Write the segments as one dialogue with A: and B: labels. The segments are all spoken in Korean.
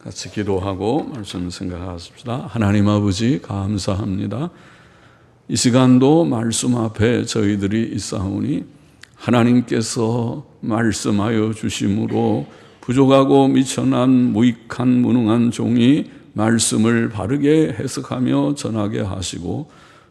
A: 같이 기도하고 말씀 생각하십시다. 하나님 아버지 감사합니다. 이 시간도 말씀 앞에 저희들이 있사오니 하나님께서 말씀하여 주심으로 부족하고 미천한 무익한 무능한 종이 말씀을 바르게 해석하며 전하게 하시고,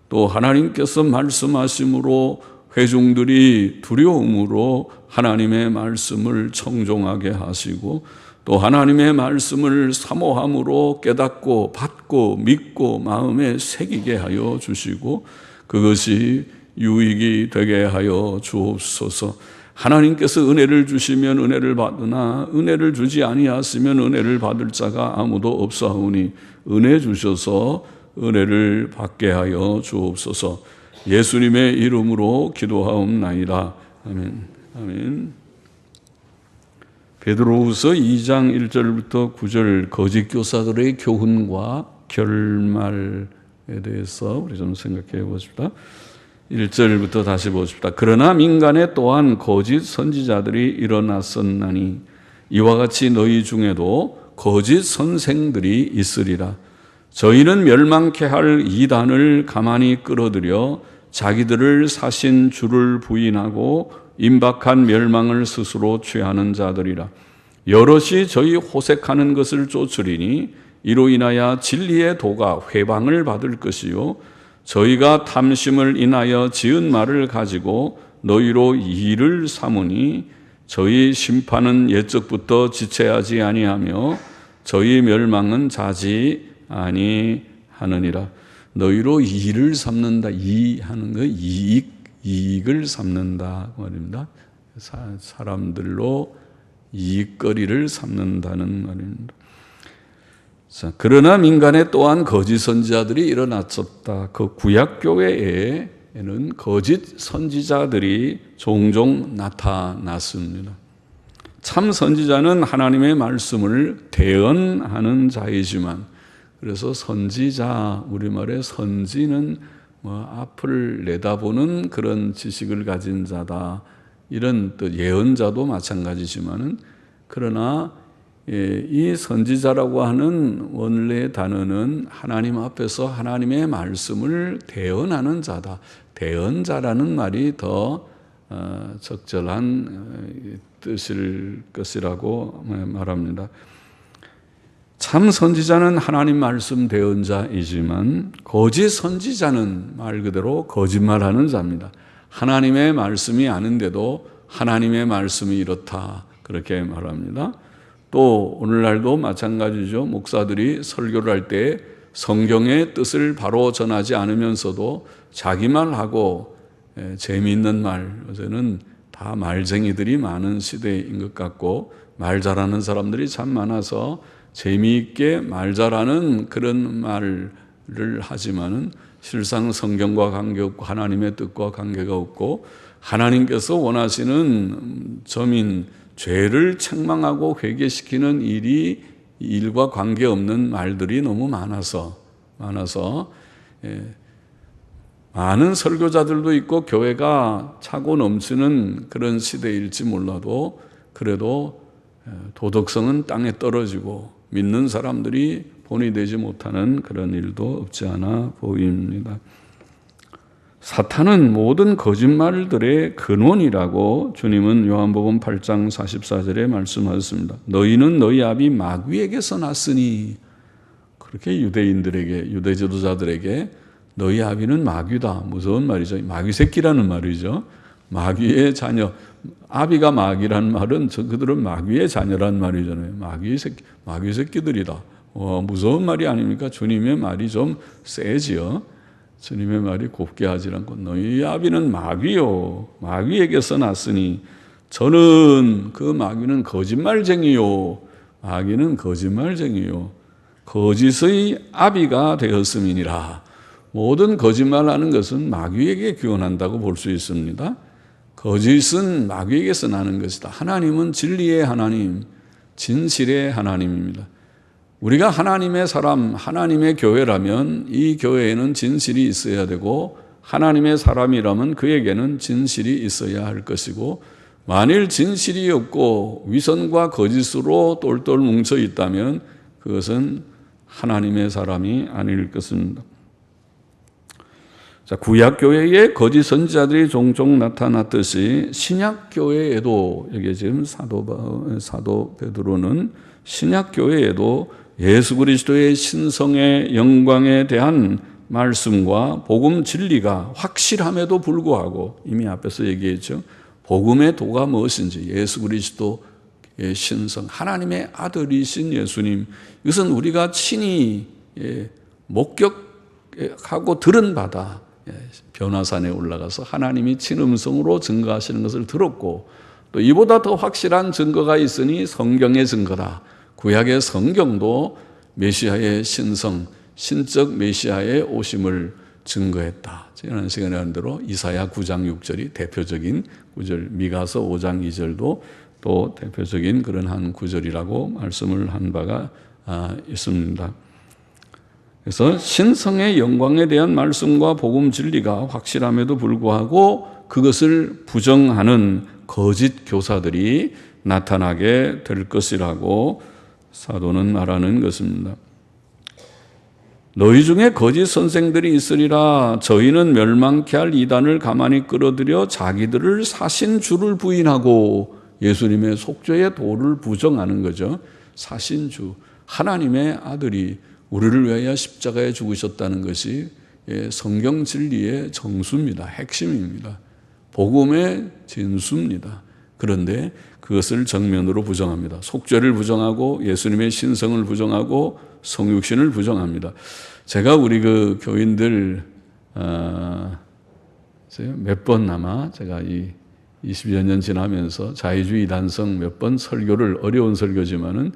A: 또 하나님께서 말씀하심으로 회중들이 두려움으로 하나님의 말씀을 청종하게 하시고, 또 하나님의 말씀을 사모함으로 깨닫고 받고 믿고 마음에 새기게 하여 주시고, 그것이 유익이 되게 하여 주옵소서. 하나님께서 은혜를 주시면 은혜를 받으나 은혜를 주지 아니하시면 은혜를 받을 자가 아무도 없사오니 은혜 주셔서 은혜를 받게 하여 주옵소서. 예수님의 이름으로 기도하옵나이다. 아멘. 아멘. 베드로후서 2장 1절부터 9절 거짓 교사들의 교훈과 결말에 대해서 우리 좀 생각해 보십시다. 1절부터 다시 보십시다. 그러나 민간에 또한 거짓 선지자들이 일어났었나니 이와 같이 너희 중에도 거짓 선생들이 있으리라. 저희는 멸망케 할 이단을 가만히 끌어들여 자기들을 사신 주를 부인하고 임박한 멸망을 스스로 취하는 자들이라. 여럿이 저희 호색하는 것을 쫓으리니 이로 인하여 진리의 도가 회방을 받을 것이요, 저희가 탐심을 인하여 지은 말을 가지고 너희로 이의를 삼으니 저희 심판은 옛적부터 지체하지 아니하며 저희 멸망은 자지 아니하느니라. 너희로 이의를 삼는다. 이의하는 거 이익을 삼는다 말입니다. 사람들로 이익거리를 삼는다는 말입니다. 자, 그러나 민간에 또한 거짓 선지자들이 일어났었다. 그 구약교회에는 거짓 선지자들이 종종 나타났습니다. 참 선지자는 하나님의 말씀을 대언하는 자이지만, 그래서 선지자, 우리말의 선지는 앞을 내다보는 그런 지식을 가진 자다, 이런 뜻. 예언자도 마찬가지지만은, 그러나 이 선지자라고 하는 원래의 단어는 하나님 앞에서 하나님의 말씀을 대언하는 자다. 대언자라는 말이 더 적절한 뜻일 것이라고 말합니다. 참 선지자는 하나님 말씀 대언자이지만 거짓 선지자는 말 그대로 거짓말하는 자입니다. 하나님의 말씀이 아닌데도 하나님의 말씀이 이렇다, 그렇게 말합니다. 또 오늘날도 마찬가지죠. 목사들이 설교를 할 때 성경의 뜻을 바로 전하지 않으면서도 자기만 하고 재미있는 말, 요새는 다 말쟁이들이 많은 시대인 것 같고 말 잘하는 사람들이 참 많아서 재미있게 말 잘하는 그런 말을 하지만은 실상 성경과 관계없고 하나님의 뜻과 관계가 없고, 하나님께서 원하시는 점인 죄를 책망하고 회개시키는 일과 관계없는 말들이 너무 많아서 많은 설교자들도 있고 교회가 차고 넘치는 그런 시대일지 몰라도, 그래도 도덕성은 땅에 떨어지고 믿는 사람들이 본이 되지 못하는 그런 일도 없지 않아 보입니다. 사탄은 모든 거짓말들의 근원이라고 주님은 요한복음 8장 44절에 말씀하셨습니다. 너희는 너희 아비 마귀에게서 났으니, 그렇게 유대 지도자들에게 너희 아비는 마귀다, 무서운 말이죠. 마귀 새끼라는 말이죠. 마귀의 자녀, 아비가 마귀란 말은 그들은 마귀의 자녀란 말이잖아요. 마귀 새끼들이다. 무서운 말이 아닙니까? 주님의 말이 좀 세지요. 주님의 말이 곱게 하지 않고 너희 아비는 마귀요, 마귀에게서 났으니, 저는 그 마귀는 거짓말쟁이요, 마귀는 거짓말쟁이요, 거짓의 아비가 되었음이니라. 모든 거짓말하는 것은 마귀에게 기원한다고 볼 수 있습니다. 거짓은 마귀에게서 나는 것이다. 하나님은 진리의 하나님, 진실의 하나님입니다. 우리가 하나님의 사람, 하나님의 교회라면 이 교회에는 진실이 있어야 되고, 하나님의 사람이라면 그에게는 진실이 있어야 할 것이고, 만일 진실이 없고 위선과 거짓으로 똘똘 뭉쳐 있다면 그것은 하나님의 사람이 아닐 것입니다. 자, 구약교회에 거짓 선지자들이 종종 나타났듯이 신약교회에도, 여기 지금 사도 베드로는 신약교회에도 예수 그리스도의 신성의 영광에 대한 말씀과 복음 진리가 확실함에도 불구하고, 이미 앞에서 얘기했죠. 복음의 도가 무엇인지, 예수 그리스도의 신성, 하나님의 아들이신 예수님, 이것은 우리가 친히 목격하고 들은 바다. 변화산에 올라가서 하나님이 친음성으로 증거하시는 것을 들었고, 또 이보다 더 확실한 증거가 있으니 성경의 증거다. 구약의 성경도 메시아의 신성, 신적 메시아의 오심을 증거했다. 지난 시간에 한 대로 이사야 9장 6절이 대표적인 구절, 미가서 5장 2절도 또 대표적인 그런 한 구절이라고 말씀을 한 바가 있습니다. 그래서 신성의 영광에 대한 말씀과 복음 진리가 확실함에도 불구하고 그것을 부정하는 거짓 교사들이 나타나게 될 것이라고 사도는 말하는 것입니다. 너희 중에 거짓 선생들이 있으리라. 저희는 멸망케 할 이단을 가만히 끌어들여 자기들을 사신 주를 부인하고, 예수님의 속죄의 도를 부정하는 거죠. 사신 주, 하나님의 아들이 우리를 위하여 십자가에 죽으셨다는 것이 성경 진리의 정수입니다. 핵심입니다. 복음의 진수입니다. 그런데 그것을 정면으로 부정합니다. 속죄를 부정하고 예수님의 신성을 부정하고 성육신을 부정합니다. 제가 우리 그 교인들 몇 번 아마 제가 이 20여 년 지나면서 자유주의 단성 몇 번 설교를, 어려운 설교지만은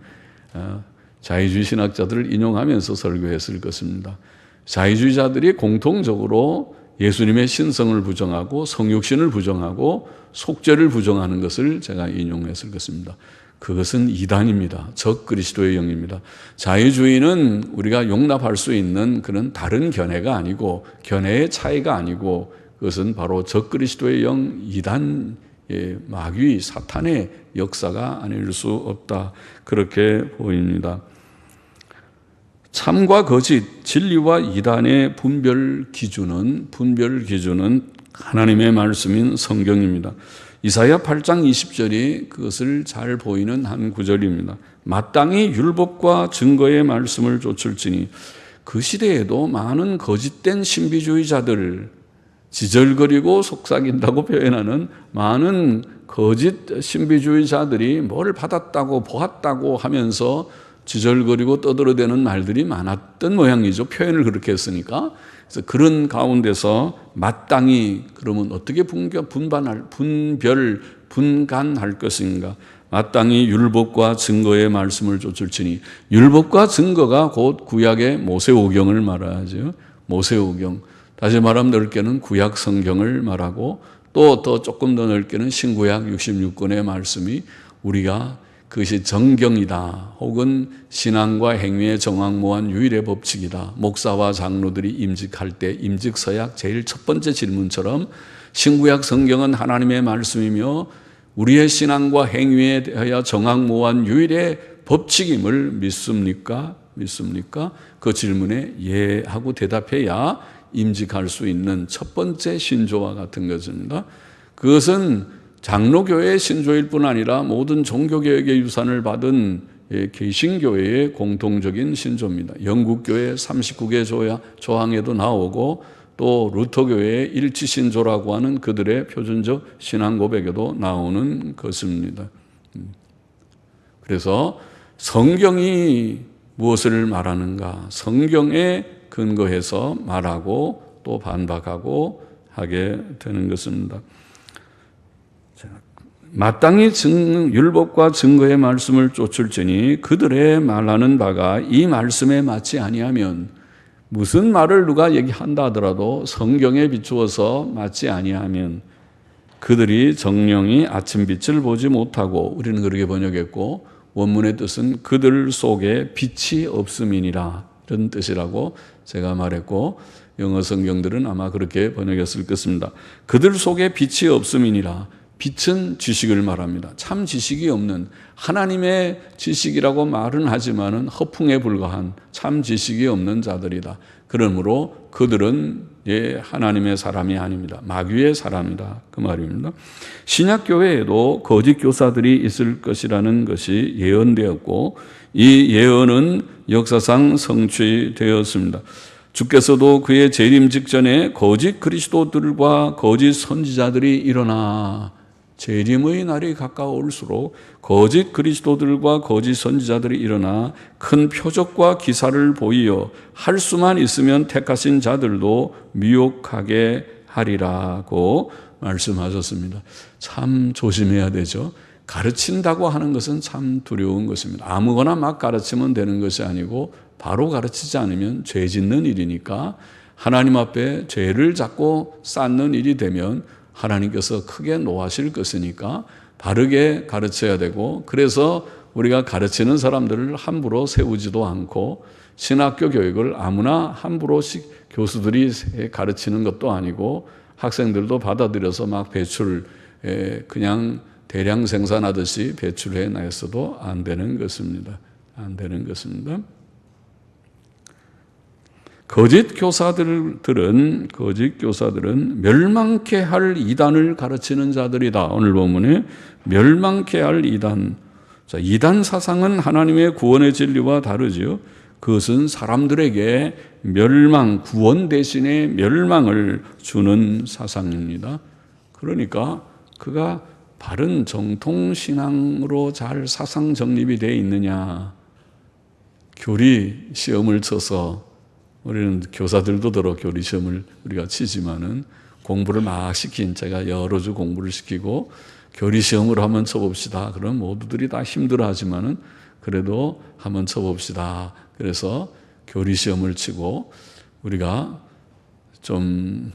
A: 자유주의 신학자들을 인용하면서 설교했을 것입니다. 자유주의자들이 공통적으로 예수님의 신성을 부정하고 성육신을 부정하고 속죄를 부정하는 것을 제가 인용했을 것입니다. 그것은 이단입니다. 적 그리스도의 영입니다. 자유주의는 우리가 용납할 수 있는 그런 다른 견해가 아니고, 견해의 차이가 아니고, 그것은 바로 적 그리스도의 영, 이단, 마귀, 사탄의 역사가 아닐 수 없다. 그렇게 보입니다. 참과 거짓, 진리와 이단의 분별 기준은 하나님의 말씀인 성경입니다. 이사야 8장 20절이 그것을 잘 보이는 한 구절입니다. 마땅히 율법과 증거의 말씀을 좇을지니, 그 시대에도 많은 거짓된 신비주의자들, 지절거리고 속삭인다고 표현하는 많은 거짓 신비주의자들이 뭘 받았다고 보았다고 하면서 지절거리고 떠들어대는 말들이 많았던 모양이죠. 표현을 그렇게 했으니까. 그래서 그런 가운데서 마땅히, 그러면 어떻게 분간할 것인가? 마땅히 율법과 증거의 말씀을 좇을지니, 율법과 증거가 곧 구약의 모세오경을 말하죠. 모세오경. 다시 말하면 넓게는 구약 성경을 말하고, 또 조금 더 넓게는 신구약 66권의 말씀이 우리가 그것이 정경이다, 혹은 신앙과 행위의 정확무한 유일의 법칙이다, 목사와 장로들이 임직할 때 임직서약 제일 첫 번째 질문처럼 신구약 성경은 하나님의 말씀이며 우리의 신앙과 행위에 대하여 정확무한 유일의 법칙임을 믿습니까? 그 질문에 예 하고 대답해야 임직할 수 있는 첫 번째 신조와 같은 것입니다. 그것은 장로교회의 신조일 뿐 아니라 모든 종교개혁의 유산을 받은 개신교회의 공통적인 신조입니다. 영국교회 39개 조항에도 나오고, 또 루터교회의 일치신조라고 하는 그들의 표준적 신앙 고백에도 나오는 것입니다. 그래서 성경이 무엇을 말하는가? 성경에 근거해서 말하고 또 반박하고 하게 되는 것입니다. 마땅히 율법과 증거의 말씀을 좇을지니, 그들의 말하는 바가 이 말씀에 맞지 아니하면, 무슨 말을 누가 얘기한다 하더라도 성경에 비추어서 맞지 아니하면 그들이 정령이 아침빛을 보지 못하고, 우리는 그렇게 번역했고, 원문의 뜻은 그들 속에 빛이 없음이니라, 이런 뜻이라고 제가 말했고, 영어 성경들은 아마 그렇게 번역했을 것입니다. 그들 속에 빛이 없음이니라. 빛은 지식을 말합니다. 참 지식이 없는, 하나님의 지식이라고 말은 하지만은 허풍에 불과한 참 지식이 없는 자들이다. 그러므로 그들은 하나님의 사람이 아닙니다. 마귀의 사람이다. 그 말입니다. 신약 교회에도 거짓 교사들이 있을 것이라는 것이 예언되었고, 이 예언은 역사상 성취되었습니다. 주께서도 그의 재림 직전에 거짓 그리스도들과 거짓 선지자들이 일어나, 재림의 날이 가까울수록 거짓 그리스도들과 거짓 선지자들이 일어나 큰 표적과 기사를 보이어 할 수만 있으면 택하신 자들도 미혹하게 하리라고 말씀하셨습니다. 참 조심해야 되죠. 가르친다고 하는 것은 참 두려운 것입니다. 아무거나 막 가르치면 되는 것이 아니고 바로 가르치지 않으면 죄 짓는 일이니까, 하나님 앞에 죄를 자꾸 쌓는 일이 되면 하나님께서 크게 노하실 것이니까 바르게 가르쳐야 되고, 그래서 우리가 가르치는 사람들을 함부로 세우지도 않고, 신학교 교육을 아무나 함부로 교수들이 가르치는 것도 아니고, 학생들도 받아들여서 막 그냥 대량 생산하듯이 배출해 냈어도 안 되는 것입니다. 안 되는 것입니다. 거짓 교사들은 멸망케 할 이단을 가르치는 자들이다. 오늘 본문에 멸망케 할 이단. 자, 이단 사상은 하나님의 구원의 진리와 다르지요. 그것은 사람들에게 구원 대신에 멸망을 주는 사상입니다. 그러니까 그가 바른 정통신앙으로 잘 사상 정립이 되어 있느냐. 교리 시험을 쳐서, 우리는 교사들도 더러 교리 시험을 우리가 치지만은 공부를 막 제가 여러 주 공부를 시키고 교리 시험을 한번 쳐봅시다. 그럼 모두들이 다 힘들어하지만은 그래도 한번 쳐봅시다. 그래서 교리 시험을 치고 우리가 좀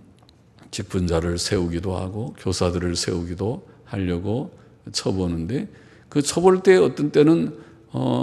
A: 직분자를 세우기도 하고 교사들을 세우기도 하려고 쳐보는데, 그 쳐볼 때 어떤 때는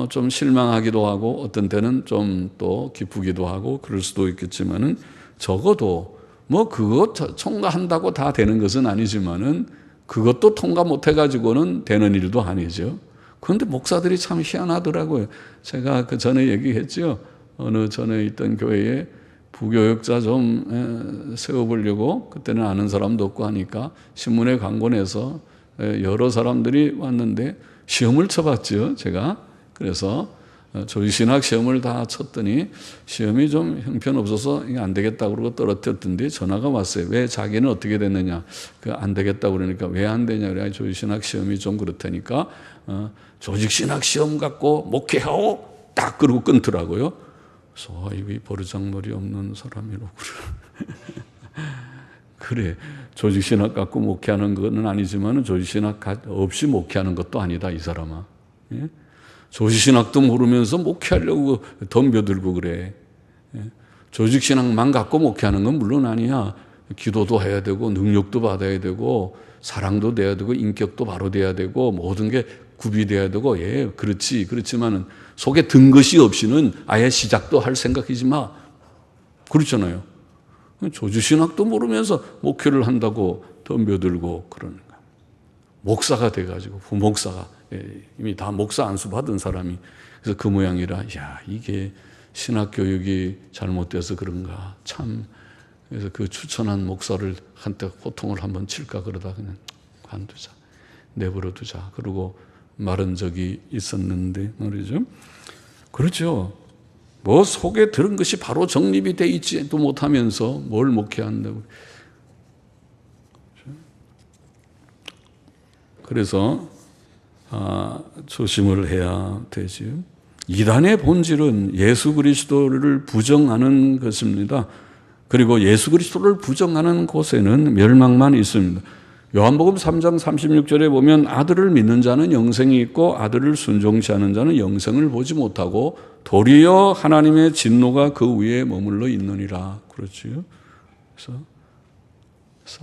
A: 좀 실망하기도 하고 어떤 때는 좀 또 기쁘기도 하고 그럴 수도 있겠지만은, 적어도 뭐 그것 통과한다고 다 되는 것은 아니지만은 그것도 통과 못 해가지고는 되는 일도 아니죠. 그런데 목사들이 참 희한하더라고요. 제가 그 전에 얘기했죠. 어느 전에 있던 교회에 부교육자 좀 세워보려고, 그때는 아는 사람도 없고 하니까 신문에 광고 내서 여러 사람들이 왔는데 시험을 쳐봤죠, 제가. 그래서 조지신학 시험을 다 쳤더니 시험이 좀 형편없어서 이게 안 되겠다고 그러고 떨어뜨렸던데 전화가 왔어요. 왜 자기는 어떻게 됐느냐. 안 되겠다고 그러니까 왜 안 되냐. 그래, 조지신학 시험이 좀 그렇다니까 조직신학 시험 갖고 목회하고 딱 그러고 끊더라고요. 그래서 이 버르장머리 없는 사람이라고 그래. 조직신학 갖고 목회하는 건 아니지만 조직신학 없이 목회하는 것도 아니다, 이 사람아. 예? 조직신학도 모르면서 목회하려고 덤벼들고 그래. 조직신학만 갖고 목회하는 건 물론 아니야. 기도도 해야 되고 능력도 받아야 되고 사랑도 돼야 되고 인격도 바로 돼야 되고 모든 게 구비돼야 되고, 그렇지. 그렇지만은 속에 든 것이 없이는 아예 시작도 할 생각이지 마. 그렇잖아요. 조직신학도 모르면서 목회를 한다고 덤벼들고 그러는 거야. 목사가 돼가지고 부목사가 이미 다 목사 안수 받은 사람이, 그래서 그 모양이라, 이게 신학교육이 잘못돼서 그런가 참. 그래서 그 추천한 목사를 한때 호통을 한번 칠까 그러다 그냥 관두자, 내버려 두자 그러고 말한 적이 있었는데 말이죠. 그렇죠. 뭐 속에 들은 것이 바로 정립이 돼 있지도 못하면서 뭘 목회한다고. 그래서 조심을 해야 되지요. 이단의 본질은 예수 그리스도를 부정하는 것입니다. 그리고 예수 그리스도를 부정하는 곳에는 멸망만 있습니다. 요한복음 3장 36절에 보면 아들을 믿는 자는 영생이 있고 아들을 순종치 않은 자는 영생을 보지 못하고 도리어 하나님의 진노가 그 위에 머물러 있느니라. 그렇지요. 그래서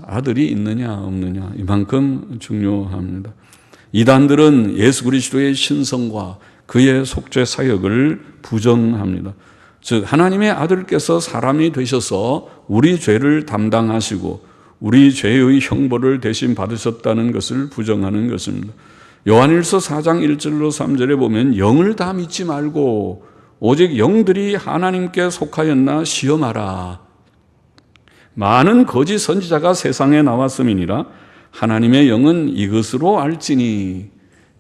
A: 아들이 있느냐 없느냐 이만큼 중요합니다. 이단들은 예수 그리스도의 신성과 그의 속죄 사역을 부정합니다. 즉 하나님의 아들께서 사람이 되셔서 우리 죄를 담당하시고 우리 죄의 형벌을 대신 받으셨다는 것을 부정하는 것입니다. 요한일서 4장 1절로 3절에 보면 영을 다 믿지 말고 오직 영들이 하나님께 속하였나 시험하라. 많은 거짓 선지자가 세상에 나왔음이니라. 하나님의 영은 이것으로 알지니.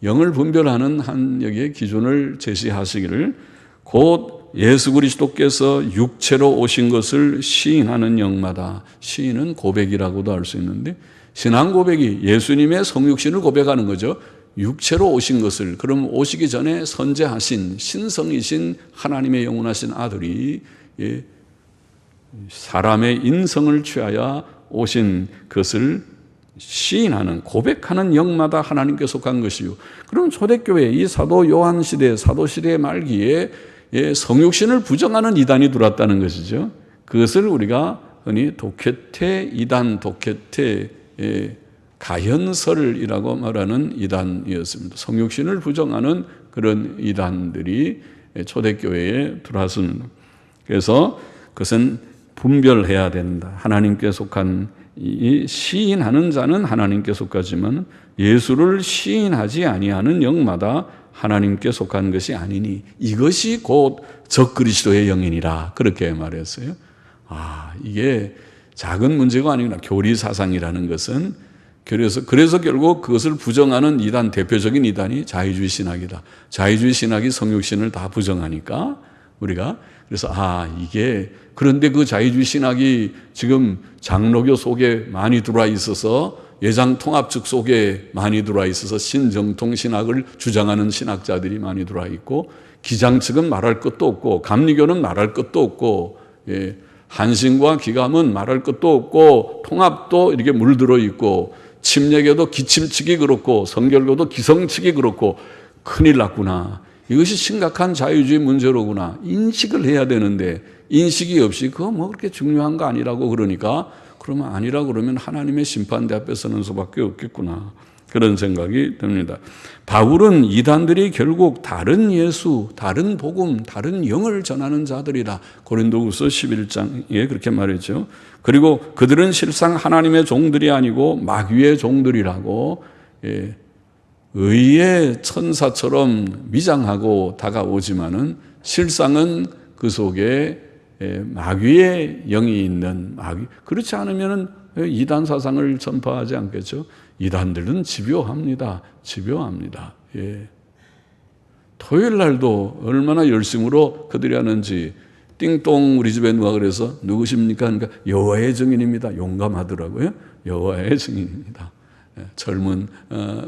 A: 영을 분별하는 한 여기에 기준을 제시하시기를 곧 예수 그리스도께서 육체로 오신 것을 시인하는 영마다. 시인은 고백이라고도 할 수 있는데 신앙 고백이 예수님의 성육신을 고백하는 거죠. 육체로 오신 것을, 그럼 오시기 전에 선제하신 신성이신 하나님의 영원하신 아들이 사람의 인성을 취하여 오신 것을 시인하는, 고백하는 영마다 하나님께 속한 것이요. 그럼 초대교회 이 사도 요한 시대, 사도 시대 말기에 성육신을 부정하는 이단이 들어왔다는 것이죠. 그것을 우리가 흔히 도케테 이단, 도케테 가현설이라고 말하는 이단이었습니다. 성육신을 부정하는 그런 이단들이 초대교회에 들어왔습니다. 그래서 그것은 분별해야 된다. 하나님께 속한 이 시인하는 자는 하나님께 속하지만 예수를 시인하지 아니하는 영마다 하나님께 속한 것이 아니니 이것이 곧 적그리스도의 영이니라. 그렇게 말했어요. 이게 작은 문제가 아니구나. 교리사상이라는 것은 그래서 결국 그것을 부정하는 이단, 대표적인 이단이 자유주의 신학이다. 자유주의 신학이 성육신을 다 부정하니까 우리가 그래서 이게 그런데 그 자유주의 신학이 지금 장로교 속에 많이 들어와 있어서 예장 통합 측 속에 많이 들어와 있어서 신정통 신학을 주장하는 신학자들이 많이 들어와 있고 기장 측은 말할 것도 없고 감리교는 말할 것도 없고 한신과 기감은 말할 것도 없고 통합도 이렇게 물들어 있고 침례교도 기침 측이 그렇고 성결교도 기성 측이 그렇고 큰일 났구나. 이것이 심각한 자유주의 문제로구나. 인식을 해야 되는데 인식이 없이 그거 뭐 그렇게 중요한 거 아니라고 그러니까 그러면 아니라고 그러면 하나님의 심판대 앞에 서는 수밖에 없겠구나. 그런 생각이 듭니다. 바울은 이단들이 결국 다른 예수, 다른 복음, 다른 영을 전하는 자들이다. 고린도후서 11장에 그렇게 말했죠. 그리고 그들은 실상 하나님의 종들이 아니고 마귀의 종들이라고 의의 천사처럼 미장하고 다가오지만은 실상은 그 속에 마귀의 영이 있는 마귀. 그렇지 않으면은 이단 사상을 전파하지 않겠죠. 이단들은 집요합니다. 집요합니다. 토요일 날도 얼마나 열심으로 그들이 하는지 띵동 우리 집에 누가 그래서 누구십니까? 그러니까 여호와의 증인입니다. 용감하더라고요. 여호와의 증인입니다. 젊은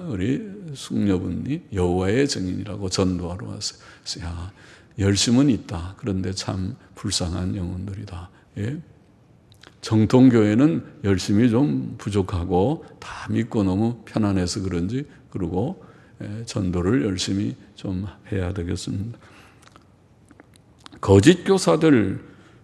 A: 우리 숙녀분이 여호와의 증인이라고 전도하러 왔어요. 그래서 열심은 있다. 그런데 참 불쌍한 영혼들이다. 정통교회는 열심이 좀 부족하고 다 믿고 너무 편안해서 그런지 그리고 전도를 열심히 좀 해야 되겠습니다. 거짓 교사들,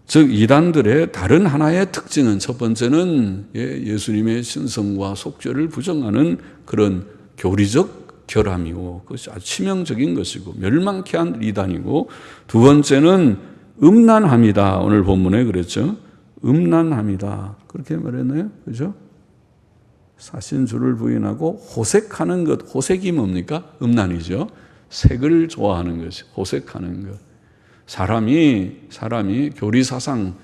A: 즉 이단들의 다른 하나의 특징은 첫 번째는 예수님의 신성과 속죄를 부정하는 그런 교리적 결함이고 그것이 아주 치명적인 것이고 멸망케 한 이단이고 두 번째는 음란함이다. 오늘 본문에 그랬죠. 음란함이다. 그렇게 말했나요? 그죠? 사신주를 부인하고 호색하는 것. 호색이 뭡니까? 음란이죠. 색을 좋아하는 것이 호색하는 것. 사람이 교리사상,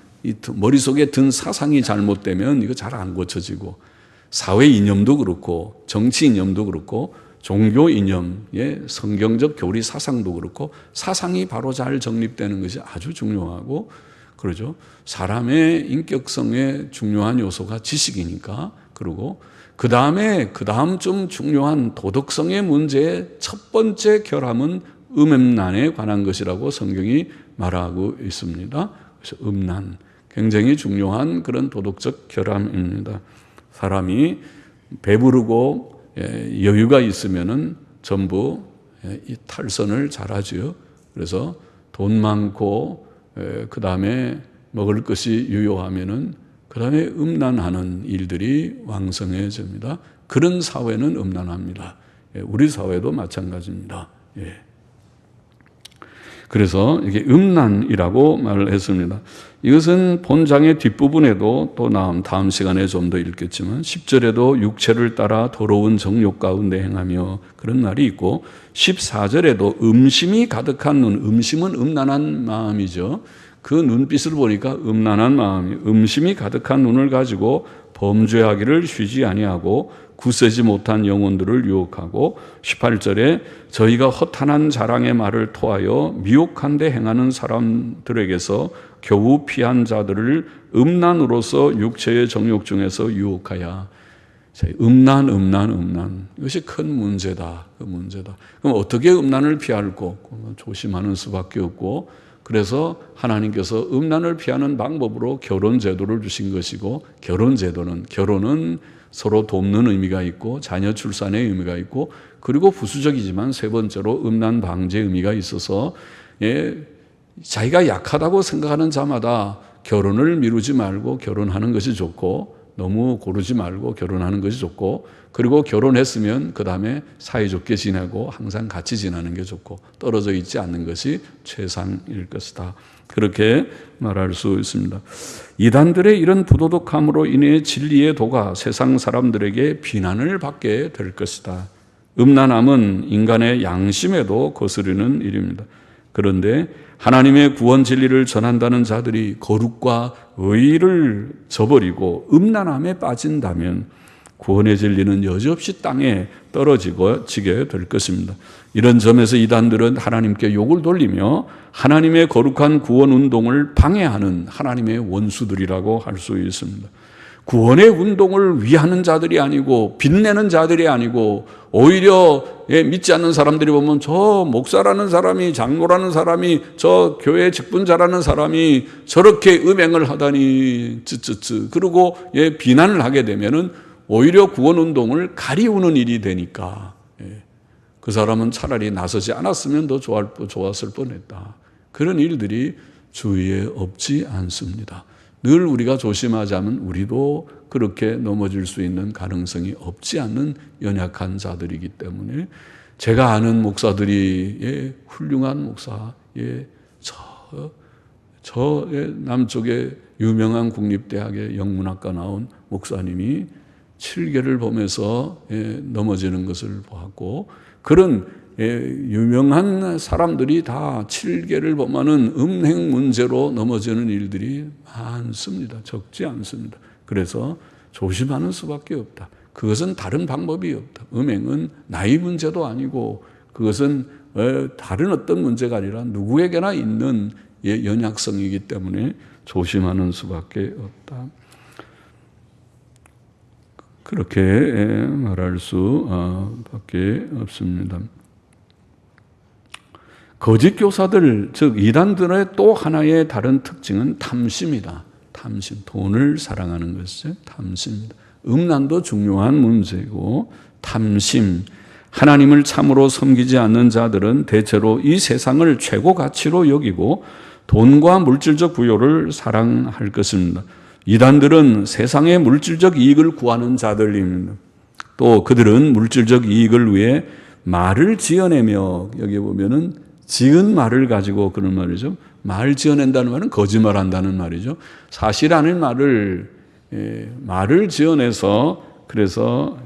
A: 머릿속에 든 사상이 잘못되면 이거 잘 안 고쳐지고 사회 이념도 그렇고 정치 이념도 그렇고 종교 이념의 성경적 교리 사상도 그렇고 사상이 바로 잘 정립되는 것이 아주 중요하고 그러죠. 사람의 인격성의 중요한 요소가 지식이니까 그리고 그 다음 좀 중요한 도덕성의 문제의 첫 번째 결함은 음란에 관한 것이라고 성경이 말하고 있습니다. 그래서 음란, 굉장히 중요한 그런 도덕적 결함입니다. 사람이 배부르고 여유가 있으면은 전부 이 탈선을 잘하지요. 그래서 돈 많고 그 다음에 먹을 것이 유효하면은 그 다음에 음란하는 일들이 왕성해집니다. 그런 사회는 음란합니다. 우리 사회도 마찬가지입니다. 그래서 이게 음란이라고 말을 했습니다. 이것은 본장의 뒷부분에도 또 다음 시간에 좀 더 읽겠지만 10절에도 육체를 따라 더러운 정욕 가운데 행하며 그런 말이 있고 14절에도 음심이 가득한 눈, 음심은 음란한 마음이죠. 그 눈빛을 보니까 음란한 마음이, 음심이 가득한 눈을 가지고 범죄하기를 쉬지 아니하고 굳세지 못한 영혼들을 유혹하고 18절에 저희가 허탄한 자랑의 말을 토하여 미혹한 데 행하는 사람들에게서 겨우 피한 자들을 음란으로서 육체의 정욕 중에서 유혹하여. 음란. 이것이 큰 문제다. 그 문제다. 그럼 어떻게 음란을 피할고? 조심하는 수밖에 없고, 그래서 하나님께서 음란을 피하는 방법으로 결혼 제도를 주신 것이고, 결혼은 서로 돕는 의미가 있고 자녀 출산의 의미가 있고, 그리고 부수적이지만 세 번째로 음란 방제 의미가 있어서 자기가 약하다고 생각하는 자마다 결혼을 미루지 말고 결혼하는 것이 좋고, 너무 고르지 말고 결혼하는 것이 좋고, 그리고 결혼했으면 그 다음에 사이좋게 지내고 항상 같이 지내는 게 좋고, 떨어져 있지 않는 것이 최상일 것이다. 그렇게 말할 수 있습니다. 이단들의 이런 부도덕함으로 인해 진리의 도가 세상 사람들에게 비난을 받게 될 것이다. 음란함은 인간의 양심에도 거스르는 일입니다. 그런데 하나님의 구원 진리를 전한다는 자들이 거룩과 의를 저버리고 음란함에 빠진다면 구원의 진리는 여지없이 땅에 떨어지게 될 것입니다. 이런 점에서 이단들은 하나님께 욕을 돌리며 하나님의 거룩한 구원 운동을 방해하는 하나님의 원수들이라고 할 수 있습니다. 구원의 운동을 위하는 자들이 아니고 빛내는 자들이 아니고, 오히려 믿지 않는 사람들이 보면 저 목사라는 사람이, 장로라는 사람이, 저 교회 직분자라는 사람이 저렇게 음행을 하다니 그리고 비난을 하게 되면은 오히려 구원 운동을 가리우는 일이 되니까 그 사람은 차라리 나서지 않았으면 더 좋았을 뻔했다. 그런 일들이 주위에 없지 않습니다. 늘 우리가 조심하자면 우리도 그렇게 넘어질 수 있는 가능성이 없지 않는 연약한 자들이기 때문에, 제가 아는 목사들이 훌륭한 목사, 저 남쪽의 유명한 국립대학의 영문학과 나온 목사님이 7개를 보면서 넘어지는 것을 보았고, 그런 유명한 사람들이 다 7개를 보면은 음행 문제로 넘어지는 일들이 많습니다. 적지 않습니다. 그래서 조심하는 수밖에 없다. 그것은 다른 방법이 없다. 음행은 나이 문제도 아니고 그것은 다른 어떤 문제가 아니라 누구에게나 있는 연약성이기 때문에 조심하는 수밖에 없다. 그렇게 말할 수밖에 없습니다. 거짓 교사들, 즉 이단들의 또 하나의 다른 특징은 탐심이다. 탐심, 돈을 사랑하는 것이 탐심입니다. 음란도 중요한 문제고, 탐심, 하나님을 참으로 섬기지 않는 자들은 대체로 이 세상을 최고 가치로 여기고 돈과 물질적 부요를 사랑할 것입니다. 이단들은 세상의 물질적 이익을 구하는 자들입니다. 또 그들은 물질적 이익을 위해 말을 지어내며, 여기 보면은 지은 말을 가지고 그런 말이죠. 말 지어낸다는 말은 거짓말한다는 말이죠. 사실 아닌 말을 지어내서 그래서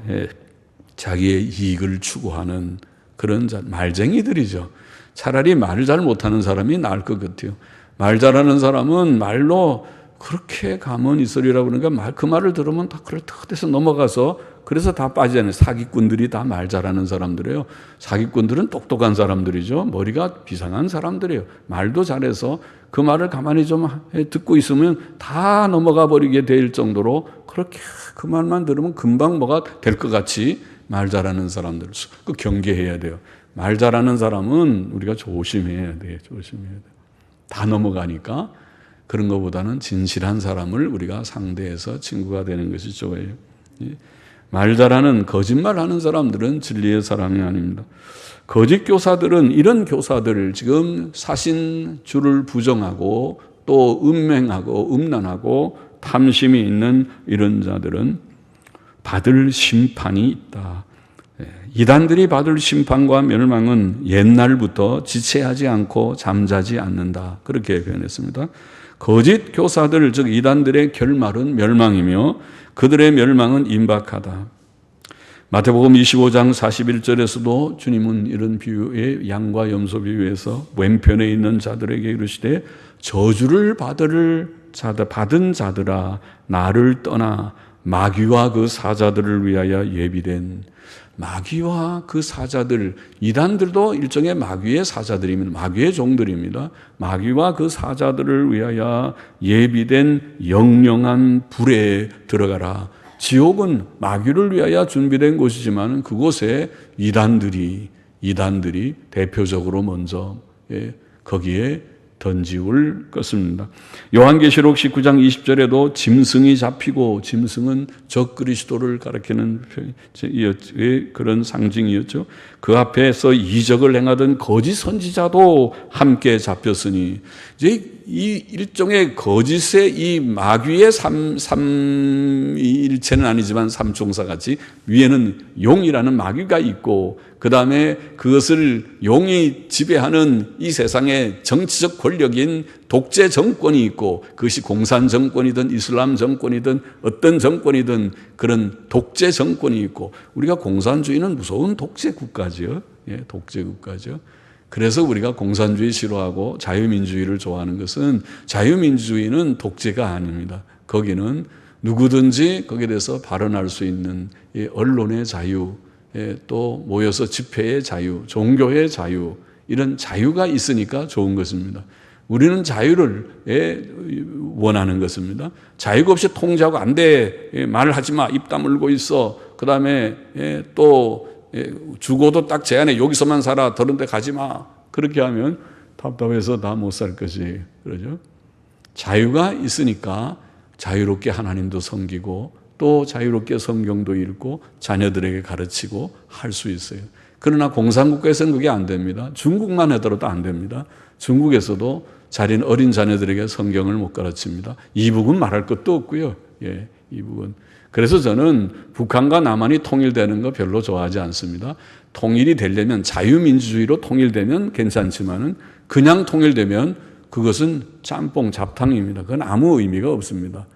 A: 자기의 이익을 추구하는 그런 말쟁이들이죠. 차라리 말을 잘 못하는 사람이 나을 것 같아요. 말 잘하는 사람은 말로 그렇게 가만히 있으리라고 그러니까 그 말을 들으면 다 그럴 듯해서 넘어가서, 그래서 다 빠지잖아요. 사기꾼들이 다 말 잘하는 사람들이에요. 사기꾼들은 똑똑한 사람들이죠. 머리가 비상한 사람들이에요. 말도 잘해서 그 말을 가만히 좀 듣고 있으면 다 넘어가 버리게 될 정도로 그렇게 그 말만 들으면 금방 뭐가 될 것 같이 말 잘하는 사람들, 그 경계해야 돼요. 말 잘하는 사람은 우리가 조심해야 돼요. 조심해야 돼요. 다 넘어가니까. 그런 것보다는 진실한 사람을 우리가 상대해서 친구가 되는 것이 좋아요. 말 잘하는 거짓말하는 사람들은 진리의 사람이 아닙니다. 거짓 교사들은, 이런 교사들을 지금 사신주를 부정하고 또 음행하고 음란하고 탐심이 있는 이런 자들은 받을 심판이 있다. 이단들이 받을 심판과 멸망은 옛날부터 지체하지 않고 잠자지 않는다. 그렇게 표현했습니다. 거짓 교사들, 즉 이단들의 결말은 멸망이며 그들의 멸망은 임박하다. 마태복음 25장 41절에서도 주님은 이런 비유의 양과 염소 비유에서 왼편에 있는 자들에게 이르시되 저주를 받은 자들아 나를 떠나 마귀와 그 사자들을 위하여 예비된, 마귀와 그 사자들, 이단들도 일종의 마귀의 사자들입니다. 마귀의 종들입니다. 마귀와 그 사자들을 위하여 예비된 영영한 불에 들어가라. 지옥은 마귀를 위하여 준비된 곳이지만 그곳에 이단들이 대표적으로 먼저 거기에 던지울 것입니다. 요한계시록 19장 20절에도 짐승이 잡히고, 짐승은 적그리스도를 가리키는 그런 상징이었죠. 그 앞에서 이적을 행하던 거짓 선지자도 함께 잡혔으니, 이제 이 일종의 거짓의 이 마귀의 삼일체는 아니지만 삼총사같이 위에는 용이라는 마귀가 있고, 그 다음에 그것을 용이 지배하는 이 세상의 정치적 권력인 독재 정권이 있고, 그것이 공산 정권이든 이슬람 정권이든 어떤 정권이든 그런 독재 정권이 있고, 우리가 공산주의는 무서운 독재 국가죠. 독재 국가죠. 그래서 우리가 공산주의 싫어하고 자유민주주의를 좋아하는 것은, 자유민주주의는 독재가 아닙니다. 거기는 누구든지 거기에 대해서 발언할 수 있는 언론의 자유, 또 모여서 집회의 자유, 종교의 자유, 이런 자유가 있으니까 좋은 것입니다. 우리는 자유를 원하는 것입니다. 자유가 없이 통제하고 안 돼, 말을 하지 마, 입 다물고 있어, 그 다음에 또 죽어도 딱 제한해, 여기서만 살아, 다른 데 가지 마, 그렇게 하면 답답해서 다 못 살 것이, 그러죠. 자유가 있으니까 자유롭게 하나님도 섬기고 또 자유롭게 성경도 읽고 자녀들에게 가르치고 할 수 있어요. 그러나 공산국가에서는 그게 안 됩니다. 중국만 하더라도 안 됩니다. 중국에서도 자린 어린 자녀들에게 성경을 못 가르칩니다. 이북은 말할 것도 없고요. 이북은. 그래서 저는 북한과 남한이 통일되는 거 별로 좋아하지 않습니다. 통일이 되려면, 자유민주주의로 통일되면 괜찮지만은 그냥 통일되면 그것은 짬뽕 잡탕입니다. 그건 아무 의미가 없습니다.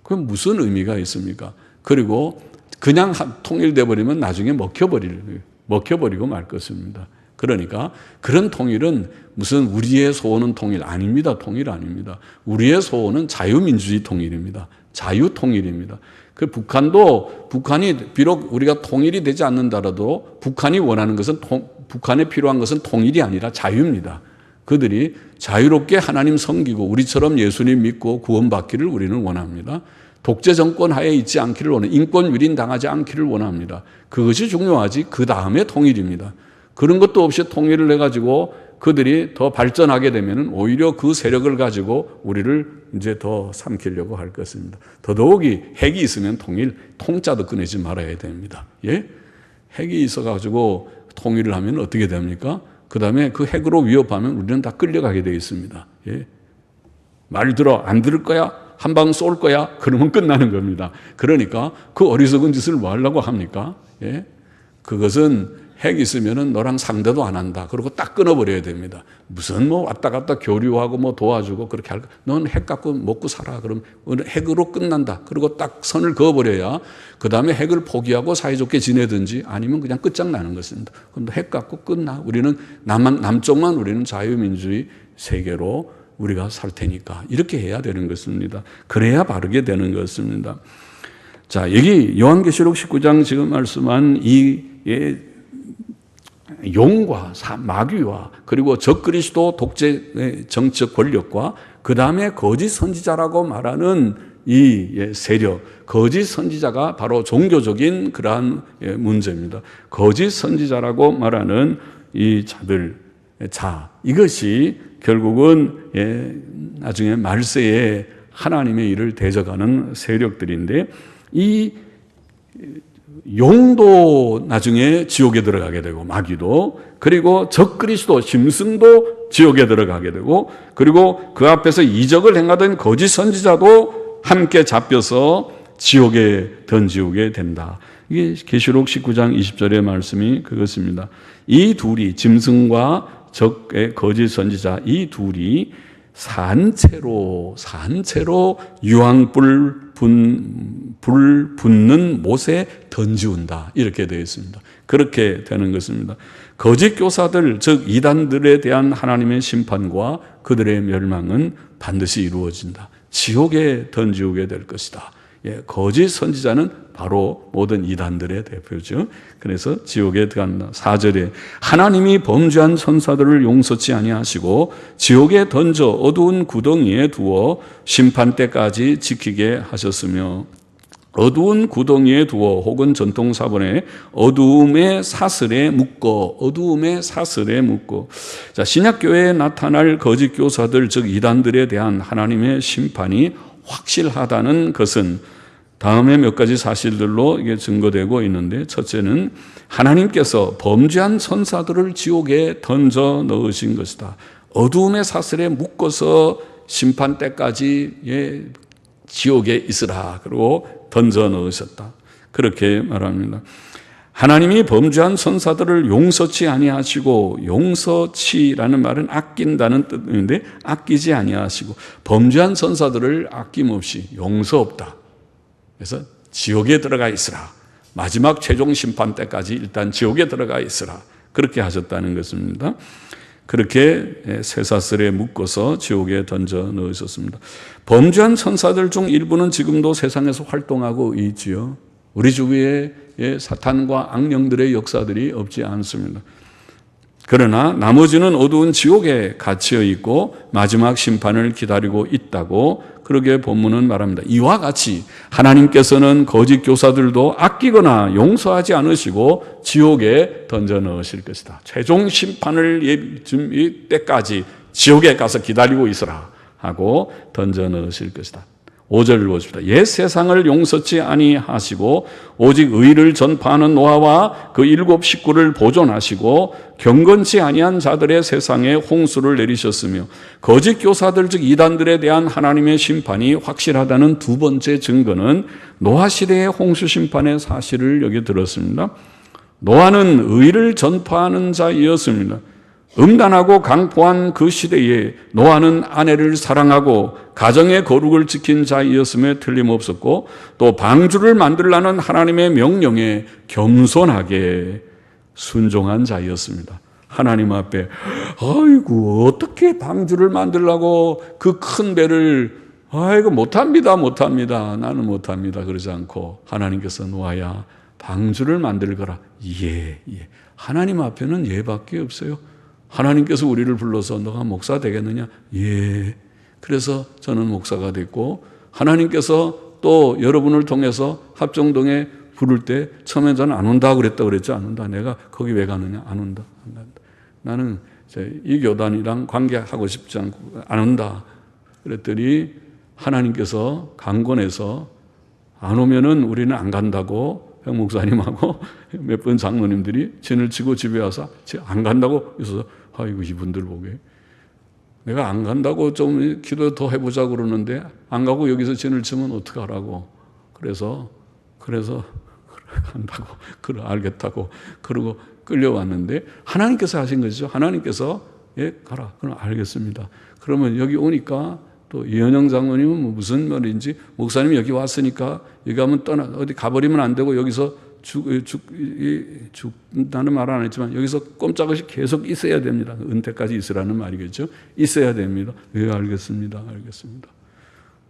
A: 그건 무슨 의미가 있습니까? 그리고 그냥 통일돼 버리면 나중에 먹혀버리고 말 것입니다. 그러니까 그런 통일은 무슨 우리의 소원은 통일 아닙니다. 통일 아닙니다. 우리의 소원은 자유민주주의 통일입니다. 자유통일입니다. 그 북한이 비록 우리가 통일이 되지 않는다라도 북한이 원하는 것은, 북한에 필요한 것은 통일이 아니라 자유입니다. 그들이 자유롭게 하나님 섬기고 우리처럼 예수님 믿고 구원받기를 우리는 원합니다. 독재 정권 하에 있지 않기를 원합니다. 인권 유린 당하지 않기를 원합니다. 그것이 중요하지 그 다음에 통일입니다. 그런 것도 없이 통일을 해가지고 그들이 더 발전하게 되면 오히려 그 세력을 가지고 우리를 이제 더 삼키려고 할 것입니다. 더더욱이 핵이 있으면 통짜도 꺼내지 말아야 됩니다. 핵이 있어가지고 통일을 하면 어떻게 됩니까? 그 다음에 그 핵으로 위협하면 우리는 다 끌려가게 되어 있습니다. 말 들어, 안 들을 거야? 한 방 쏠 거야? 그러면 끝나는 겁니다. 그러니까 그 어리석은 짓을 뭐 하려고 합니까? 그것은 핵 있으면은 너랑 상대도 안 한다. 그리고 딱 끊어버려야 됩니다. 무슨 왔다 갔다 교류하고 도와주고 그렇게 할 거. 넌 핵 갖고 먹고 살아. 그럼 핵으로 끝난다. 그리고 딱 선을 그어버려야 그 다음에 핵을 포기하고 사이좋게 지내든지 아니면 그냥 끝장나는 것입니다. 그럼 핵 갖고 끝나. 우리는 남쪽만 우리는 자유민주주의 세계로 우리가 살 테니까 이렇게 해야 되는 것입니다. 그래야 바르게 되는 것입니다. 자, 여기 요한계시록 19장 지금 말씀한 이 용과 마귀와 그리고 적그리스도 독재 정치적 권력과 그 다음에 거짓 선지자라고 말하는 이 세력, 거짓 선지자가 바로 종교적인 그러한 문제입니다. 거짓 선지자라고 말하는 이 자들, 이것이 결국은 나중에 말세에 하나님의 일을 대적하는 세력들인데, 이 용도 나중에 지옥에 들어가게 되고, 마귀도, 그리고 적그리스도 짐승도 지옥에 들어가게 되고, 그리고 그 앞에서 이적을 행하던 거짓 선지자도 함께 잡혀서 지옥에 던지게 된다. 이게 계시록 19장 20절의 말씀이 그것입니다. 이 둘이 짐승과 적의 거짓 선지자 이 둘이 산채로 유황불 붙는 못에 던지운다. 이렇게 되어 있습니다. 그렇게 되는 것입니다. 거짓 교사들, 즉 이단들에 대한 하나님의 심판과 그들의 멸망은 반드시 이루어진다. 지옥에 던지우게 될 것이다. 거짓 선지자는 바로 모든 이단들의 대표죠. 그래서 지옥에 들어간다. 4절에 하나님이 범죄한 천사들을 용서치 아니하시고 지옥에 던져 어두운 구덩이에 두어 심판 때까지 지키게 하셨으며 어두운 구덩이에 두어 혹은 전통사본에 어두움의 사슬에 묶어 자, 신약교회에 나타날 거짓 교사들 즉 이단들에 대한 하나님의 심판이 확실하다는 것은 다음에 몇 가지 사실들로 이게 증거되고 있는데, 첫째는 하나님께서 범죄한 천사들을 지옥에 던져 넣으신 것이다. 어두움의 사슬에 묶어서 심판 때까지 지옥에 있으라. 그리고 던져 넣으셨다. 그렇게 말합니다. 하나님이 범죄한 천사들을 용서치 아니하시고, 용서치라는 말은 아낀다는 뜻인데 아끼지 아니하시고, 범죄한 천사들을 아낌없이 용서 없다. 그래서 지옥에 들어가 있으라. 마지막 최종 심판 때까지 일단 지옥에 들어가 있으라. 그렇게 하셨다는 것입니다. 그렇게 쇠사슬에 묶어서 지옥에 던져 넣으셨습니다. 범죄한 천사들 중 일부는 지금도 세상에서 활동하고 있지요. 우리 주위에 사탄과 악령들의 역사들이 없지 않습니다. 그러나 나머지는 어두운 지옥에 갇혀 있고 마지막 심판을 기다리고 있다고 그러게 본문은 말합니다. 이와 같이 하나님께서는 거짓 교사들도 아끼거나 용서하지 않으시고 지옥에 던져 넣으실 것이다. 최종 심판을 때까지 지옥에 가서 기다리고 있으라 하고 던져 넣으실 것이다. 5절을 보십시다. 옛 세상을 용서치 아니하시고 오직 의를 전파하는 노아와 그 7 식구를 보존하시고 경건치 아니한 자들의 세상에 홍수를 내리셨으며 거짓 교사들 즉 이단들에 대한 하나님의 심판이 확실하다는 두 번째 증거는 노아 시대의 홍수 심판의 사실을 여기 들었습니다. 노아는 의를 전파하는 자이었습니다. 음란하고 강포한 그 시대에 노아는 아내를 사랑하고 가정의 거룩을 지킨 자이었음에 틀림없었고, 또 방주를 만들라는 하나님의 명령에 겸손하게 순종한 자이었습니다. 하나님 앞에 아이고 어떻게 방주를 만들라고 그 큰 배를 아이고 못합니다 나는 못합니다 그러지 않고 하나님께서 노아야 방주를 만들 거라. 예. 하나님 앞에는 예밖에 없어요. 하나님께서 우리를 불러서 너가 목사 되겠느냐? 예. 그래서 저는 목사가 됐고, 하나님께서 또 여러분을 통해서 합정동에 부를 때 처음에 저는 안 온다 그랬죠? 안 온다. 내가 거기 왜 가느냐? 안 온다. 나는 이 교단이랑 관계하고 싶지 않고 안 온다. 그랬더니 하나님께서 강권해서 안 오면은 우리는 안 간다고 형 목사님하고 몇 번 장로님들이 진을 치고 집에 와서 안 간다고 그래서 아이고 이분들 보게 내가 안 간다고 좀 기도 더 해보자 그러는데 안 가고 여기서 진을 치면 어떡하라고. 그래서 간다고 알겠다고 그러고 끌려왔는데 하나님께서 하신 것이죠. 하나님께서 가라. 그럼 알겠습니다. 그러면 여기 오니까 또 이현영 장로님은 무슨 말인지 목사님이 여기 왔으니까 여기 가면 어디 가버리면 안 되고 여기서 죽는다는 말은 안 했지만 여기서 꼼짝없이 계속 있어야 됩니다. 은퇴까지 있으라는 말이겠죠. 있어야 됩니다. 예, 알겠습니다.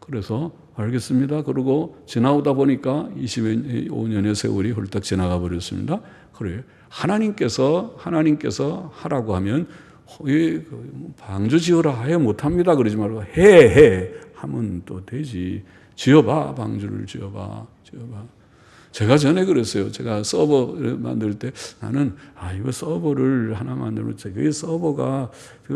A: 그래서 알겠습니다. 그러고 지나오다 보니까 25년의 세월이 훌쩍 지나가 버렸습니다. 그래요. 하나님께서 하라고 하면 방주 지어라 해 못합니다 그러지 말고 해 하면 또 되지. 지어봐. 방주를 지어봐. 제가 전에 그랬어요. 제가 서버를 만들 때 나는 이거 서버를 하나 만들면 그 서버가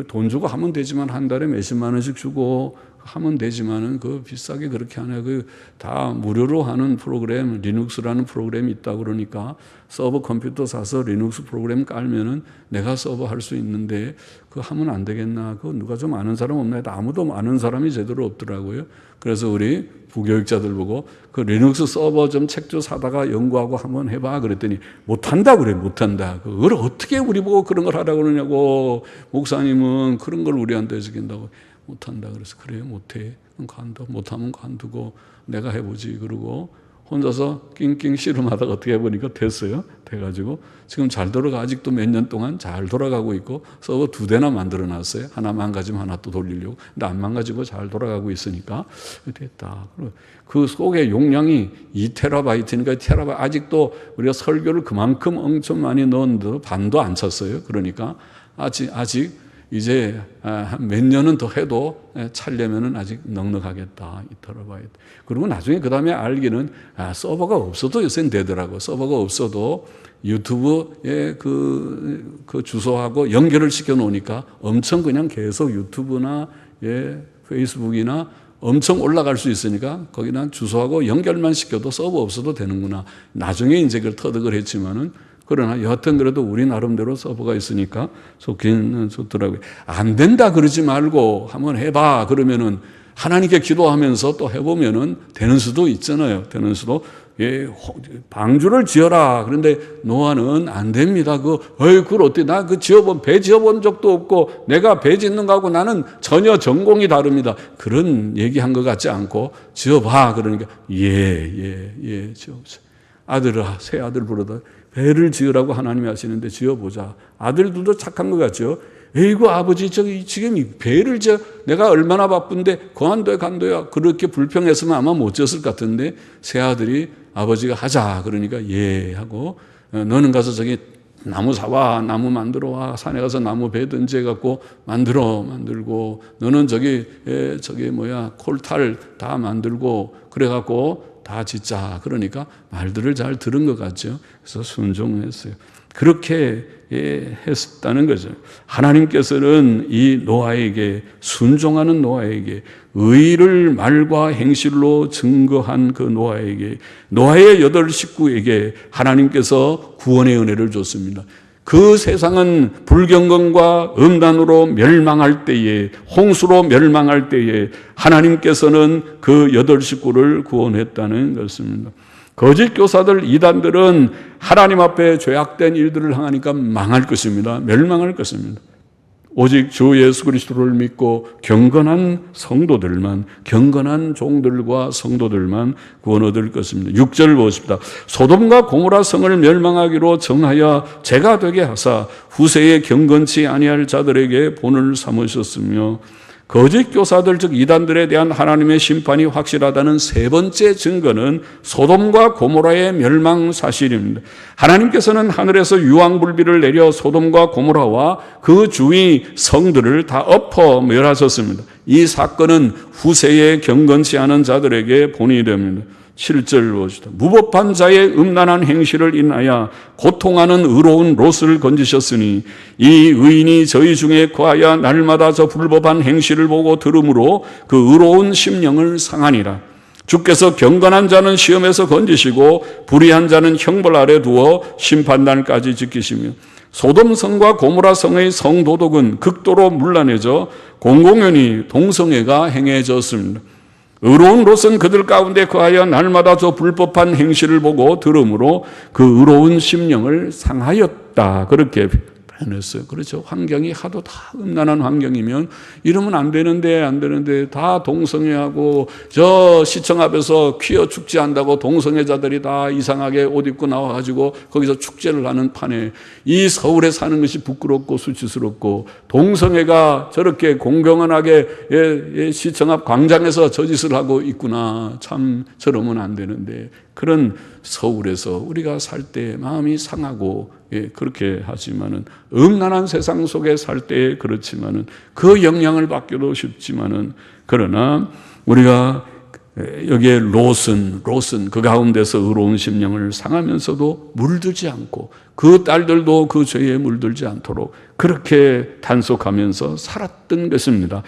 A: 돈 주고 하면 되지만 한 달에 몇십만 원씩 주고 하면 되지만은 그 비싸게 그렇게 하네. 그 다 무료로 하는 프로그램, 리눅스라는 프로그램이 있다고 그러니까 서버 컴퓨터 사서 리눅스 프로그램 깔면은 내가 서버 할 수 있는데 그거 하면 안 되겠나? 그거 누가 좀 아는 사람 없나 해도 아무도 아는 사람이 제대로 없더라고요. 그래서 우리 부교육자들 보고 그 리눅스 서버 좀 책 좀 사다가 연구하고 한번 해봐 그랬더니 못한다 그래. 못한다. 그걸 어떻게 우리 보고 그런 걸 하라고 그러냐고. 목사님은 그런 걸 우리한테 시킨다고. 못한다 그래서 그래요 못해. 관둬. 못하면 관두고 내가 해보지 그러고 혼자서 낑낑 씨름하다가 어떻게 해보니까 됐어요. 돼가지고 지금 잘 돌아가. 아직도 몇 년 동안 잘 돌아가고 있고 서버 2대나 만들어놨어요. 하나 망가지면 하나 또 돌리려고. 근데 안 망가지고 잘 돌아가고 있으니까 됐다. 그 속에 용량이 2TB니까 테라바이트. 아직도 우리가 설교를 그만큼 엄청 많이 넣었는데도 반도 안 찼어요. 그러니까 아직 이제 한 몇 년은 더 해도 차려면은 아직 넉넉하겠다. 2TB. 그리고 나중에 그 다음에 알기는 서버가 없어도 요새는 되더라고. 서버가 없어도 유튜브에 그 주소하고 연결을 시켜 놓으니까 엄청 그냥 계속 유튜브나 페이스북이나 엄청 올라갈 수 있으니까 거기다 주소하고 연결만 시켜도 서버 없어도 되는구나. 나중에 이제 그걸 터득을 했지만은 그러나 여하튼 그래도 우리 나름대로 서버가 있으니까 좋기는 좋더라고요. 안 된다 그러지 말고 한번 해봐. 그러면은 하나님께 기도하면서 또 해보면은 되는 수도 있잖아요. 되는 수도. 방주를 지어라. 그런데 노아는 안 됩니다. 그걸 어떻게, 나 배 지어본 적도 없고 내가 배 짓는 거하고 나는 전혀 전공이 다릅니다. 그런 얘기한 것 같지 않고 지어봐. 그러니까 지어보자. 새 아들 부르다. 배를 지으라고 하나님이 하시는데 지어보자. 아들들도 착한 것 같죠. 에이구 아버지 지금 배를 지어 내가 얼마나 바쁜데 간도야. 그렇게 불평했으면 아마 못 지었을 것 같은데 새 아들이 아버지가 하자 그러니까 하고 너는 가서 저기 나무 사와. 나무 만들어 와. 산에 가서 나무 배 던져갖고 만들고 너는 저기 콜탈 다 만들고 그래갖고 다 짓자. 그러니까 말들을 잘 들은 것 같죠. 그래서 순종했어요. 그렇게 했다는 거죠. 하나님께서는 이 노아에게, 순종하는 노아에게, 의를 말과 행실로 증거한 그 노아에게, 노아의 8 식구에게 하나님께서 구원의 은혜를 줬습니다. 그 세상은 불경건과 음란으로 멸망할 때에, 홍수로 멸망할 때에 하나님께서는 그 8 식구를 구원했다는 것입니다. 거짓 교사들, 이단들은 하나님 앞에 죄악된 일들을 행하니까 망할 것입니다. 멸망할 것입니다. 오직 주 예수 그리스도를 믿고 경건한 성도들만, 경건한 종들과 성도들만 구원 얻을 것입니다. 6절 보십니다. 소돔과 고모라 성을 멸망하기로 정하여 죄가 되게 하사 후세에 경건치 아니할 자들에게 본을 삼으셨으며, 거짓 교사들 즉 이단들에 대한 하나님의 심판이 확실하다는 세 번째 증거는 소돔과 고모라의 멸망 사실입니다. 하나님께서는 하늘에서 유황불비를 내려 소돔과 고모라와 그 주위 성들을 다 엎어 멸하셨습니다. 이 사건은 후세에 경건치 않은 자들에게 본이 됩니다. 7절 보시다. 무법한 자의 음란한 행실을 인하여 고통하는 의로운 롯을 건지셨으니 이 의인이 저희 중에 거하여 날마다 저 불법한 행실을 보고 들음으로 그 의로운 심령을 상하니라. 주께서 경건한 자는 시험에서 건지시고 불의한 자는 형벌 아래 두어 심판날까지 지키시며, 소돔 성과 고모라 성의 성도덕은 극도로 문란해져 공공연히 동성애가 행해졌습니다. 의로운 롯은 그들 가운데 거하여 날마다 저 불법한 행실을 보고 들음으로 그 의로운 심령을 상하였다. 그렇게 표현했어요. 그렇죠. 환경이 하도 다 음란한 환경이면 이러면 안 되는데 다 동성애하고 저 시청 앞에서 퀴어 축제한다고 동성애자들이 다 이상하게 옷 입고 나와가지고 거기서 축제를 하는 판에 이 서울에 사는 것이 부끄럽고 수치스럽고 동성애가 저렇게 공공연하게 시청 앞 광장에서 저 짓을 하고 있구나. 참 저러면 안 되는데 그런 서울에서 우리가 살 때 마음이 상하고 그렇게 하지만은 음란한 세상 속에 살 때 그렇지만은 그 영향을 받기도 쉽지만은 그러나 우리가 여기에 롯은 그 가운데서 의로운 심령을 상하면서도 물들지 않고 그 딸들도 그 죄에 물들지 않도록 그렇게 단속하면서 살았던 것입니다.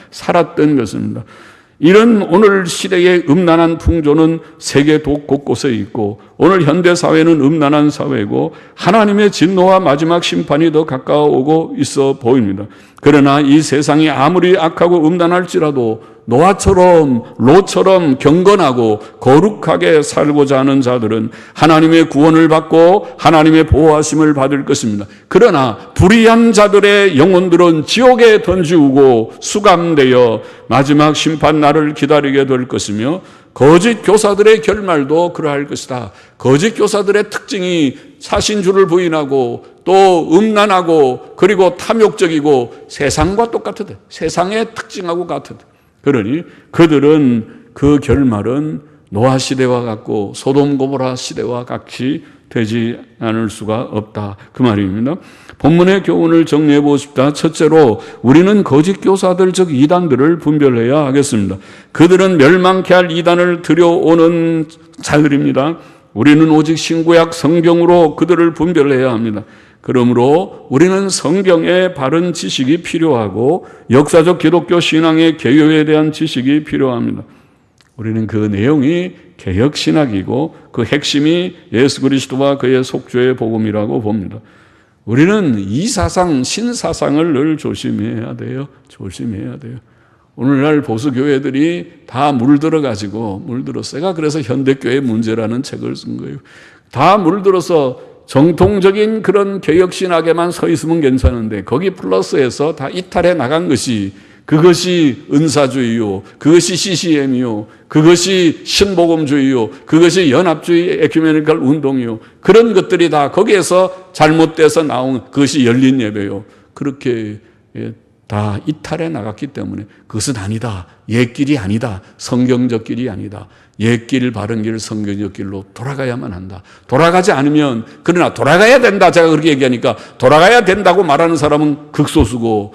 A: 이런 오늘 시대의 음란한 풍조는 세계 곳곳에 있고 오늘 현대 사회는 음란한 사회고 하나님의 진노와 마지막 심판이 더 가까워 오고 있어 보입니다. 그러나 이 세상이 아무리 악하고 음란할지라도 노아처럼 롯처럼 경건하고 거룩하게 살고자 하는 자들은 하나님의 구원을 받고 하나님의 보호하심을 받을 것입니다. 그러나 불의한 자들의 영혼들은 지옥에 던지우고 수감되어 마지막 심판 날을 기다리게 될 것이며 거짓 교사들의 결말도 그러할 것이다. 거짓 교사들의 특징이 사신주를 부인하고 또 음란하고 그리고 탐욕적이고 세상과 똑같으다. 세상의 특징하고 같으다. 그러니 그들은 그 결말은 노아 시대와 같고 소돔 고모라 시대와 같이 되지 않을 수가 없다. 그 말입니다. 본문의 교훈을 정리해 보십시다. 첫째로 우리는 거짓 교사들 즉 이단들을 분별해야 하겠습니다. 그들은 멸망케 할 이단을 들여오는 자들입니다. 우리는 오직 신구약 성경으로 그들을 분별해야 합니다. 그러므로 우리는 성경의 바른 지식이 필요하고 역사적 기독교 신앙의 개요에 대한 지식이 필요합니다. 우리는 그 내용이 개혁신학이고 그 핵심이 예수 그리스도와 그의 속죄의 복음이라고 봅니다. 우리는 이 사상, 신사상을 늘 조심해야 돼요. 조심해야 돼요. 오늘날 보수교회들이 다 물들어가지고, 제가 그래서 현대교회 문제라는 책을 쓴 거예요. 다 물들어서 정통적인 그런 개혁신학에만 서 있으면 괜찮은데, 거기 플러스해서 다 이탈해 나간 것이, 그것이 은사주의요, 그것이 CCM이요, 그것이 신복음주의요, 그것이 연합주의 에큐메니컬 운동이요. 그런 것들이 다 거기에서 잘못돼서 나온 그것이 열린 예배요. 그렇게 다 이탈해 나갔기 때문에 그것은 아니다. 옛길이 아니다. 성경적 길이 아니다. 옛길, 바른 길, 성경적 길로 돌아가야만 한다. 돌아가지 않으면, 그러나 돌아가야 된다. 제가 그렇게 얘기하니까 돌아가야 된다고 말하는 사람은 극소수고,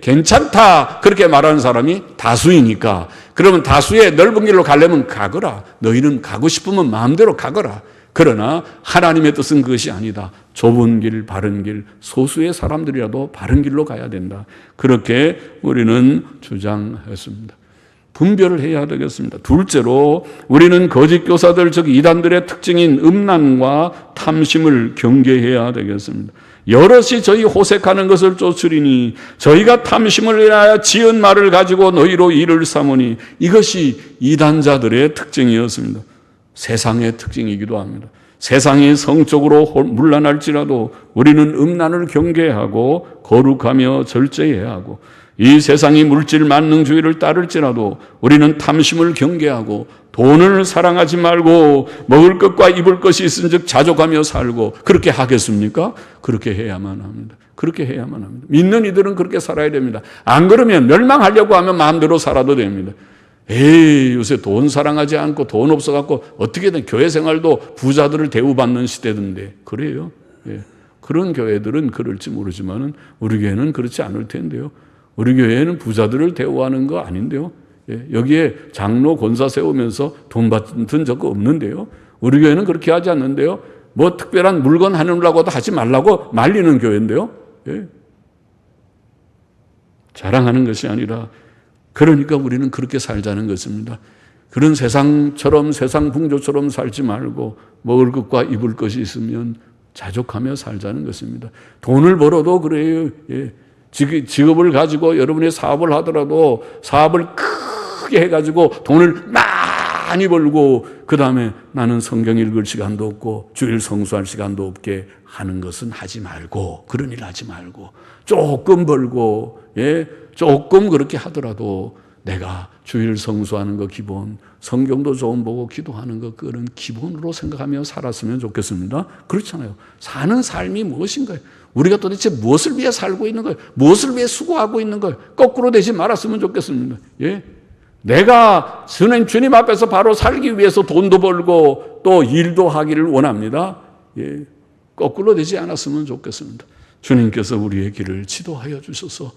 A: 괜찮다. 그렇게 말하는 사람이 다수이니까. 그러면 다수의 넓은 길로 가려면 가거라. 너희는 가고 싶으면 마음대로 가거라. 그러나 하나님의 뜻은 그것이 아니다. 좁은 길, 바른 길, 소수의 사람들이라도 바른 길로 가야 된다. 그렇게 우리는 주장했습니다. 분별을 해야 되겠습니다. 둘째로 우리는 거짓 교사들 즉 이단들의 특징인 음란과 탐심을 경계해야 되겠습니다. 여럿이 저희 호색하는 것을 쫓으리니 저희가 탐심을 인하여 지은 말을 가지고 너희로 이를 삼으니, 이것이 이단자들의 특징이었습니다. 세상의 특징이기도 합니다. 세상이 성적으로 문란할지라도 우리는 음란을 경계하고 거룩하며 절제해야 하고, 이 세상이 물질 만능주의를 따를지라도 우리는 탐심을 경계하고 돈을 사랑하지 말고 먹을 것과 입을 것이 있은즉 자족하며 살고, 그렇게 하겠습니까? 그렇게 해야만 합니다. 그렇게 해야만 합니다. 믿는 이들은 그렇게 살아야 됩니다. 안 그러면 멸망하려고 하면 마음대로 살아도 됩니다. 요새 돈 사랑하지 않고 돈 없어갖고 어떻게든 교회 생활도 부자들을 대우받는 시대던데, 그래요? 그런 교회들은 그럴지 모르지만은 우리 교회는 그렇지 않을 텐데요. 우리 교회는 부자들을 대우하는 거 아닌데요. 여기에 장로 권사 세우면서 돈 받은 적 없는데요. 우리 교회는 그렇게 하지 않는데요. 뭐 특별한 물건 하느라고도 하지 말라고 말리는 교회인데요. 자랑하는 것이 아니라, 그러니까 우리는 그렇게 살자는 것입니다. 그런 세상처럼, 세상 풍조처럼 살지 말고 먹을 것과 입을 것이 있으면 자족하며 살자는 것입니다. 돈을 벌어도 그래요. 직업을 가지고 여러분이 사업을 하더라도 사업을 크게 해가지고 돈을 많이 벌고 그 다음에 나는 성경 읽을 시간도 없고 주일 성수할 시간도 없게 하는 것은 하지 말고, 그런 일 하지 말고, 조금 벌고 조금 그렇게 하더라도 내가 주일 성수하는 거 기본, 성경도 좀 보고 기도하는 거, 그런 기본으로 생각하며 살았으면 좋겠습니다. 그렇잖아요. 사는 삶이 무엇인가요? 우리가 도대체 무엇을 위해 살고 있는 거예요? 무엇을 위해 수고하고 있는 거예요? 거꾸로 되지 말았으면 좋겠습니다. 내가 주님 앞에서 바로 살기 위해서 돈도 벌고 또 일도 하기를 원합니다. 거꾸로 되지 않았으면 좋겠습니다. 주님께서 우리의 길을 지도하여 주셔서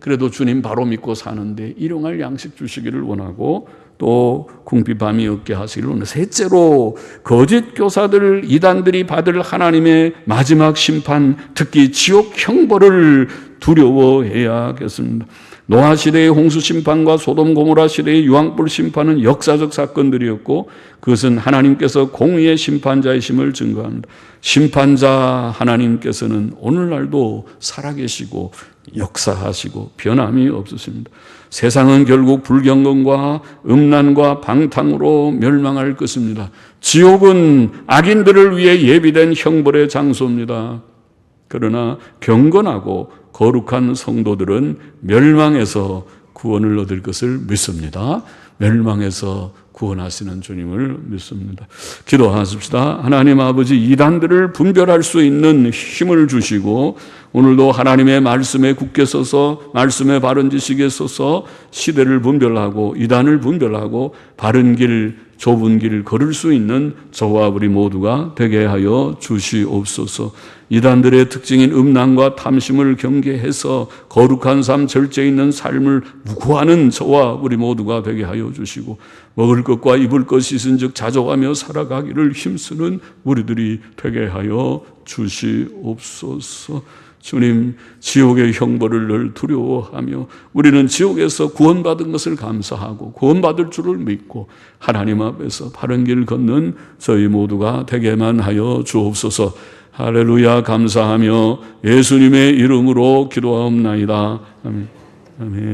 A: 그래도 주님 바로 믿고 사는데 일용할 양식 주시기를 원하고, 또 궁핍함이 없게 하시기를 원합니다. 셋째로 거짓 교사들, 이단들이 받을 하나님의 마지막 심판, 특히 지옥 형벌을 두려워해야겠습니다. 노아 시대의 홍수 심판과 소돔 고모라 시대의 유황불 심판은 역사적 사건들이었고 그것은 하나님께서 공의의 심판자이심을 증거합니다. 심판자 하나님께서는 오늘날도 살아계시고 역사하시고 변함이 없으십니다. 세상은 결국 불경건과 음란과 방탕으로 멸망할 것입니다. 지옥은 악인들을 위해 예비된 형벌의 장소입니다. 그러나 경건하고 거룩한 성도들은 멸망에서 구원을 얻을 것을 믿습니다. 멸망에서 구원하시는 주님을 믿습니다. 기도하십시다. 하나님 아버지, 이단들을 분별할 수 있는 힘을 주시고 오늘도 하나님의 말씀에 굳게 서서 말씀의 바른 지식에 서서 시대를 분별하고 이단을 분별하고 바른 길, 좁은 길을 걸을 수 있는 저와 우리 모두가 되게 하여 주시옵소서. 이단들의 특징인 음란과 탐심을 경계해서 거룩한 삶, 절제 있는 삶을 구하는 저와 우리 모두가 되게 하여 주시고 먹을 것과 입을 것 씻은즉 자족하며 살아가기를 힘쓰는 우리들이 되게 하여 주시옵소서. 주님, 지옥의 형벌을 늘 두려워하며 우리는 지옥에서 구원받은 것을 감사하고 구원받을 줄을 믿고 하나님 앞에서 바른 길 걷는 저희 모두가 되게만 하여 주옵소서. 할렐루야. 감사하며 예수님의 이름으로 기도하옵나이다. 아멘. 아멘.